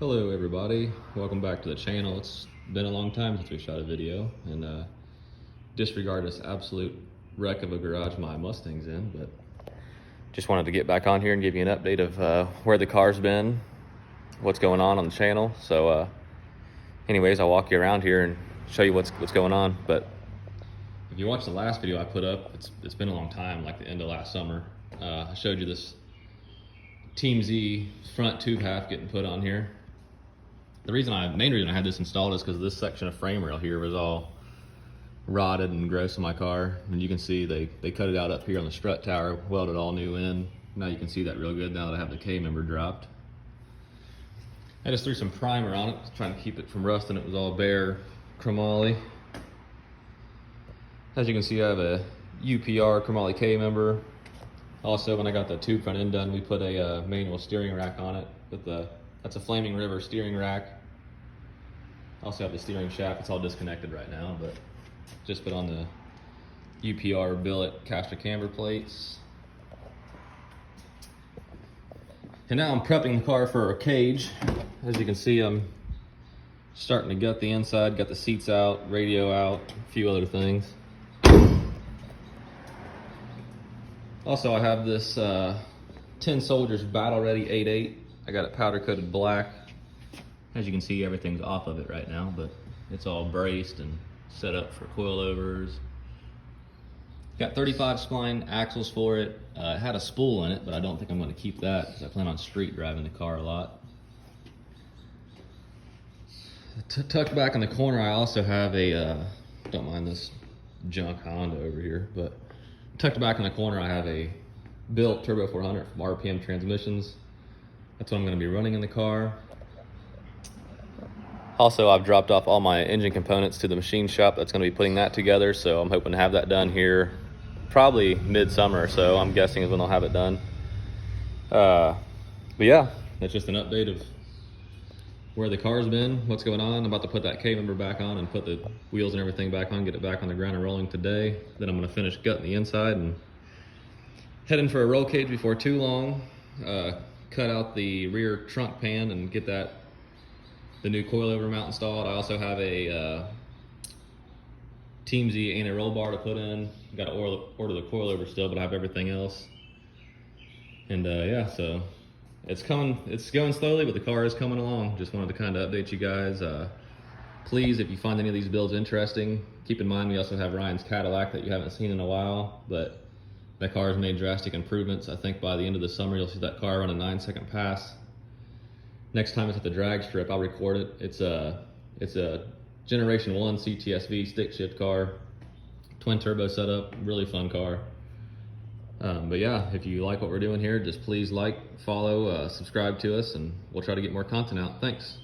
Hello everybody, welcome back to the channel. It's been a long time since we shot a video, and disregard this absolute wreck of a garage my Mustang's in, but just wanted to get back on here and give you an update of where the car's been, what's going on the channel. So anyways, I'll walk you around here and show you what's going on. But if you watched the last video I put up, it's been a long time, like the end of last summer. I showed you this Team Z front tube half getting put on here. The main reason I had this installed is because this section of frame rail here was all rotted and gross in my car. And you can see they cut it out up here on the strut tower, welded all new in. Now you can see that real good now that I have the K member dropped. I just threw some primer on it, trying to keep it from rusting. It was all bare chromoly. As you can see, I have a UPR chromoly K member. Also, when I got the tube front end done, we put a manual steering rack on it with that's a Flaming River steering rack. Also have the steering shaft. It's all disconnected right now, but just put on the UPR billet caster camber plates. And now I'm prepping the car for a cage. As you can see, I'm starting to gut the inside, got the seats out, radio out, a few other things. Also, I have this Tin Soldiers Battle Ready 8.8. I got it powder coated black. As you can see, everything's off of it right now, but it's all braced and set up for coilovers. Got 35 spline axles for it. It had a spool in it, but I don't think I'm going to keep that because I plan on street driving the car a lot. Tucked back in the corner, I also have a, don't mind this junk Honda over here, but tucked back in the corner, I have a built Turbo 400 from RPM Transmissions. That's what I'm going to be running in the car. Also, I've dropped off all my engine components to the machine shop that's going to be putting that together, so I'm hoping to have that done here probably mid-summer, so I'm guessing is when I'll have it done. But yeah, that's just an update of where the car's been, what's going on. I'm about to put that K member back on and put the wheels and everything back on, get it back on the ground and rolling today. Then I'm going to finish gutting the inside and heading for a roll cage before too long. Cut out the rear trunk pan and get the new coilover mount installed. I also have a Team Z anti-roll bar to put in. Got to order the coilover still, but I have everything else. And yeah, so it's going slowly, but the car is coming along. Just wanted to kind of update you guys. Please, if you find any of these builds interesting, keep in mind we also have Ryan's Cadillac that you haven't seen in a while, but that car has made drastic improvements. I think by the end of the summer, you'll see that car run a 9-second pass. Next time it's at the drag strip, I'll record it. It's a Generation 1 CTSV stick shift car, twin turbo setup, really fun car. But yeah, if you like what we're doing here, just please like, follow, subscribe to us, and we'll try to get more content out. Thanks.